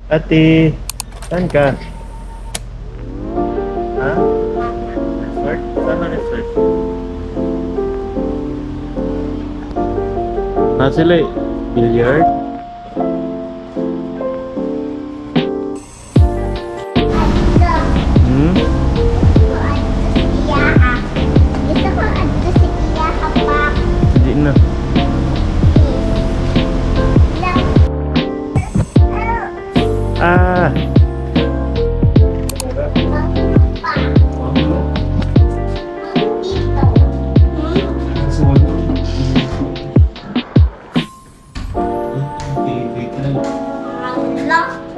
Ate, saan ka? Ha? Resort? Saan ang resort? Sila eh. Billiard? Hmm? Hindi na. Ah!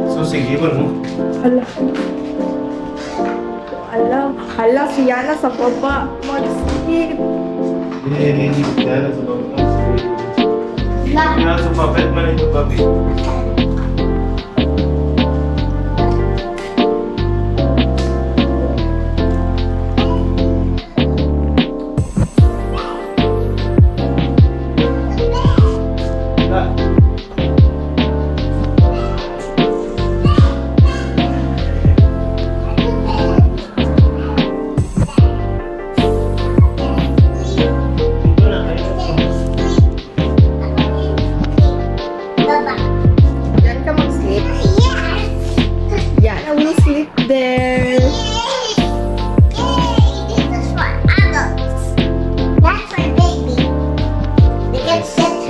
So, sige ba mo? Hala. Hala. Hala, si Yana sa baba. Mag-sleep. Hindi ko kaya sa bawang. Nasa papet man ito, papi. Yan ka mag-sleep. Yana will sleep there.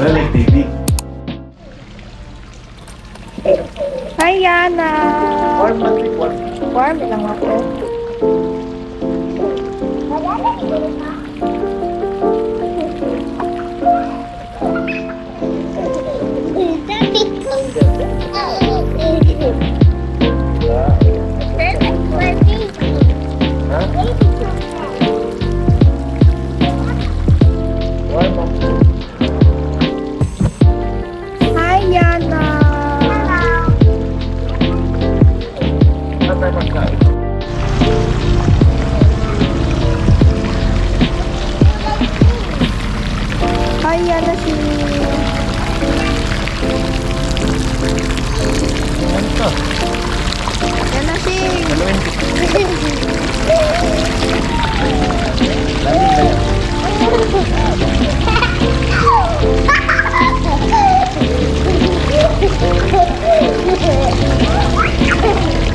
Well, like baby. Hi, Yana. Warm monthly warm. Warm lang ako. Hi, Yana. Hi, Yana si. Yana si.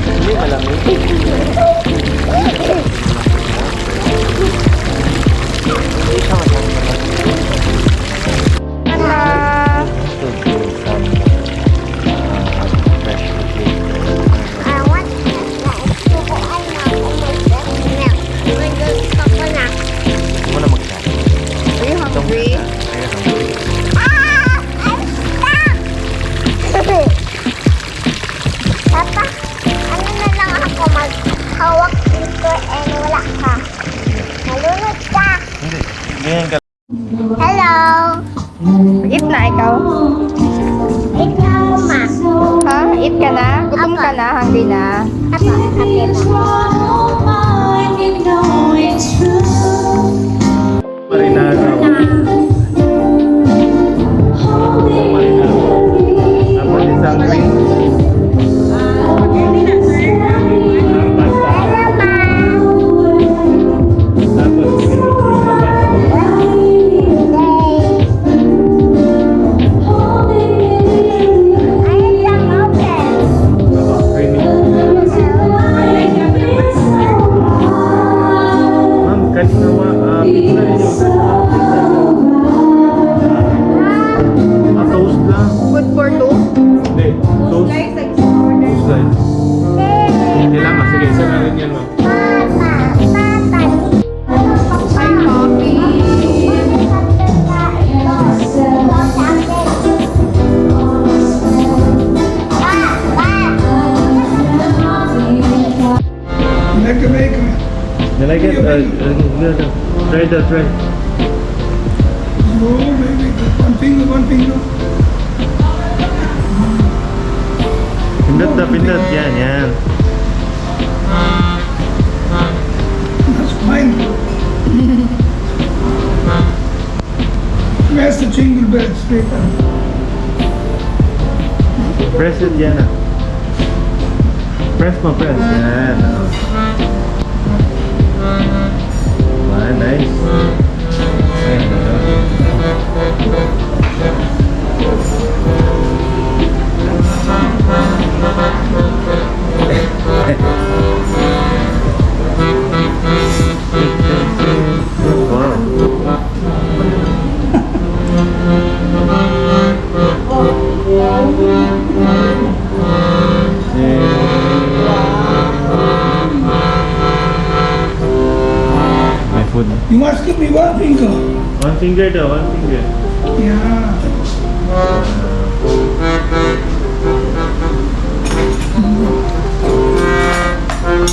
Hindi malamig. Yana. Muna magkain. Are you hungry? Papa, ano na lang ako maghawak dito and wala ka. Nalunod ka. Hindi. Ganyan ka. Hello. Eat na ikaw. Ikaw, ma. Ha? Eat ka na? Gutom ka na? Hungry na? Apo, happy na. Marinado. Marinado. Tapos isang drink. Basta. Hello, ma. Tapos Ayun lang, open. Ma'am, kanina pizza rin yung toast lang. Good for two? Hindi, toast. Toast slice. Hindi lang, sige, isa na rin yan, ma'am. Hi, Poppy. Like a maker. You like it? Try that, try. Oh, maybe one finger. Pindot na, pindot. Yan, yan. That's fine. Where's the jingle bells paper? Press it, yan ah. Press mo, press. Yan. Ah, nice. My food. You must give me one finger. One finger daw, one finger. Yeah.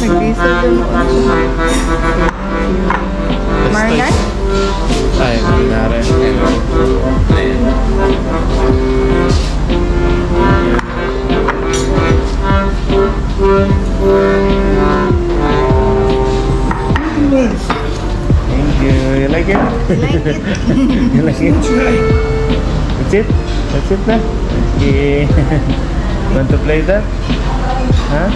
Nag-diesel din ako. Marnan? Ay, marinara. Nice. Thank you. You like it? Like it. You like it? Try. That's it? That's it na? Okay. Want to play that? Huh?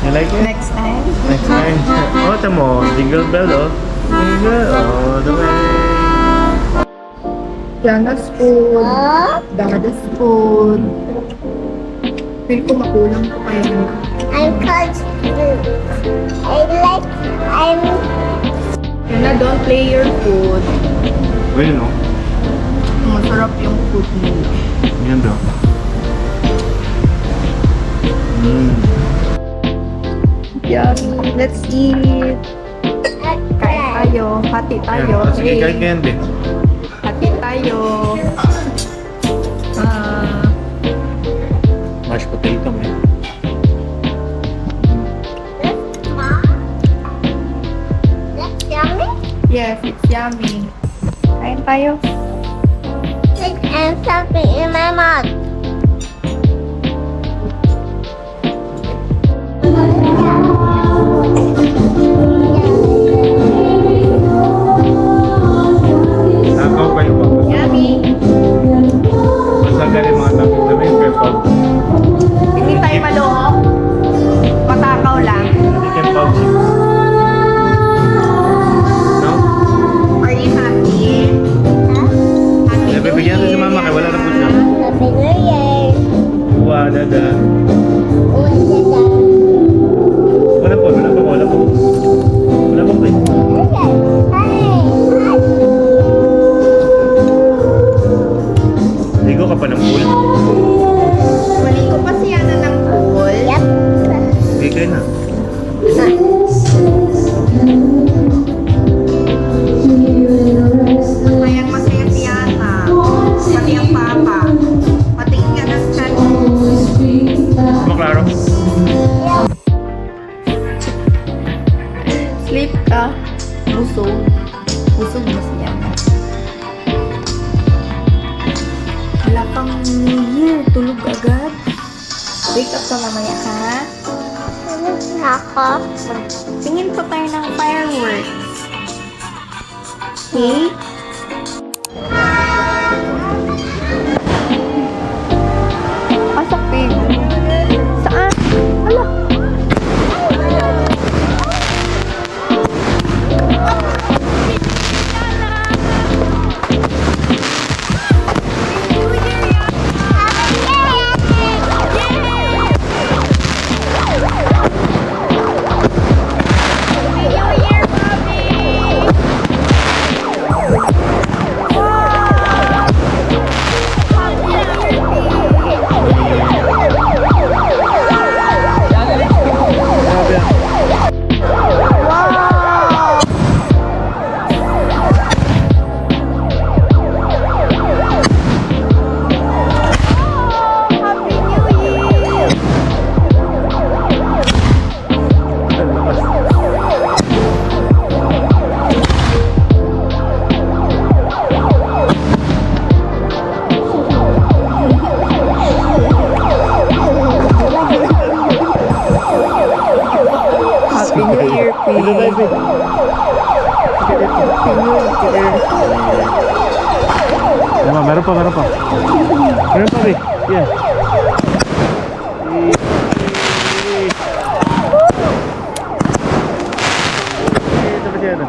You like it? Next time. Next time. Oh, tamo. Jingle bell, oh. Jingle all the way. Jana's food. Oh, Dada's food. Feel ko makulang ko kayo. I'm confused. I'm Jana, don't play your food. Well, no. Masarap yung food nila. Yan daw. Yummy. Let's eat. Kain tayo. Hati tayo. Sige, kahit candy. Hati tayo. Ah, Mashed potato, man. that's yummy. yes, it's yummy. Kain tayo. And something in my mouth. Nakaw kayo pa. Yummy. Basta galing mga tapos kayo pa. Hindi tayo maloob. Patakaw lang. Chicken pop chips. No? Are you happy? Happy Eh, bibigyan natin si mama kaya wala na po siya. Happy New Year. Wow, dada. Oh, dada. Wala po, wala po, wala po. Wala po, please. Ligo ka pa ng pool. Maligo pa siya na ng pool. Yep. Hindi kayo na. Masayang masaya si Yana. Pati ang papa. Patingin ka ng chat. Maklaro. Sleep ka. Busog. Busog na si Yana. Wala pang New Year. Tulog agad. Wake up ka mamaya, ha? Ako. Tingin pa tayo ng fireworks. Okay? Pasok, babe. Saan? Hala. Happy New Year, Pete. Meron pa, meron pa. Meron pa, babe. Yeah. Sienna.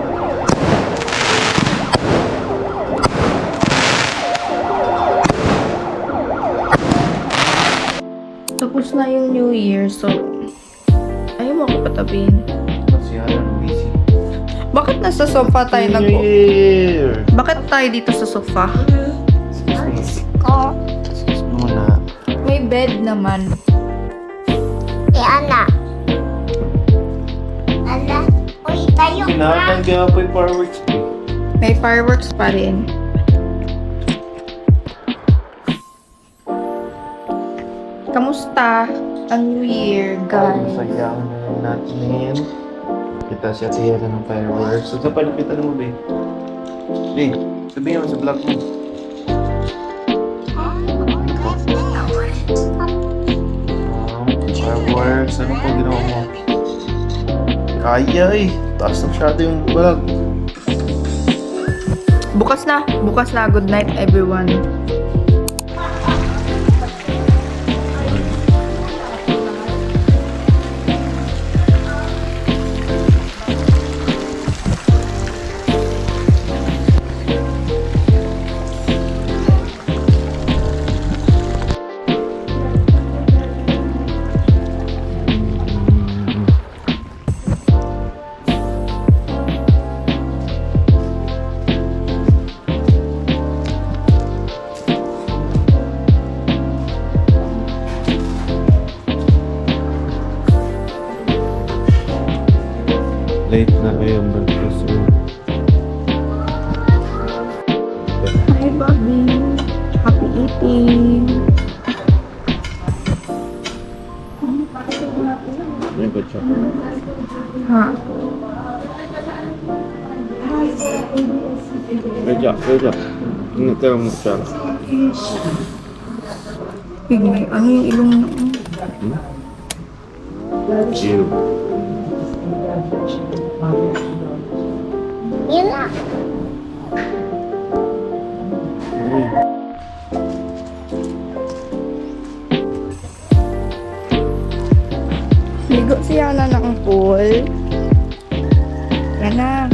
Tapos na yung New Year, so ayaw mo ako patabihin. Sienna, busy. Bakit nasa sofa tayo New Year! Bakit tayo dito sa sofa? Ko. Muna. May bed naman. Ana. Ala. Uy, tayo ka. Hinahapan kaya po yung fireworks. May fireworks pa rin. Kamusta ang New Year, guys? Masaya natin. Kita siya tiyera ng fireworks. So, sa palapitan mo, babe. Babe, sabihin mo sa vlog mo. Fireworks, ano po ginawa mo? Kaya eh. Taas na masyado yung vlog. Bukas na. Bukas na. Good night, everyone. Late na kayong breakfast room. Hi, Bobby. Happy eating. Yung kutsa. Ha? Kaya. Hindi ka lang kutsa. Pigay. Ano yung ilong na? Chill. Yun na. Ligo si Yana ng pool. Yana.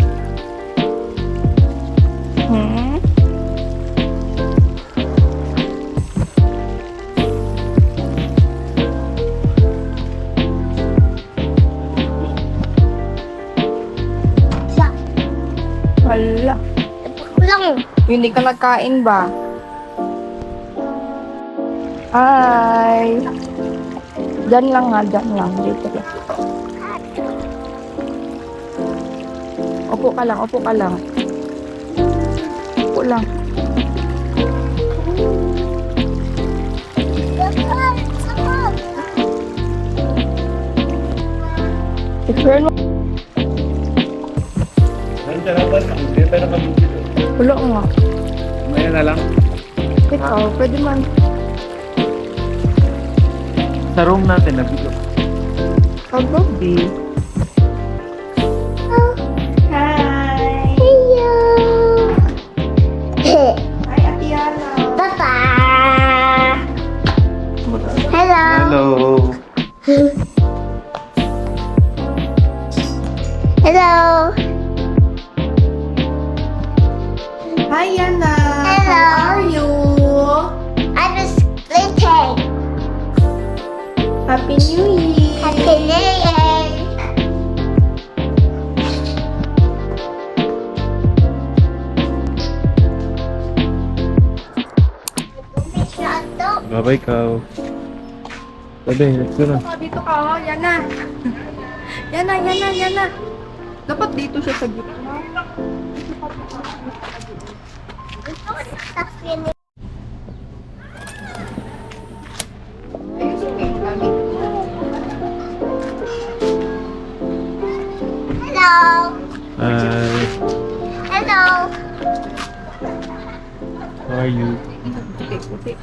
Hmm? Siya. Wala. Lang. Hindi ka nagkain ba? Hi. Diyan lang nga, diyan lang. Dito lang. Upo ka lang, upo ka lang. Upo lang. I-turn mo. Nandiyan na ba? Hindi pa na kami dito. Wala nga. Maya na lang. Ikaw, pwede man. Sa room natin, nabito. Kagabi. Hi! Hello. Hi, Ate Yana. Papa. Hello. Hello. Hello. Hi, Yana. Hello. How are you? I was sleeping. Happy New Year. Happy New Year. Bye-bye, Kao. Sabi, let's go na. Dito ka, oh. Yana. Yana. Dapat dito siya sa gitna. Ayun, sige. Gamit. Hello. Hi. Hello. How are you? Puti.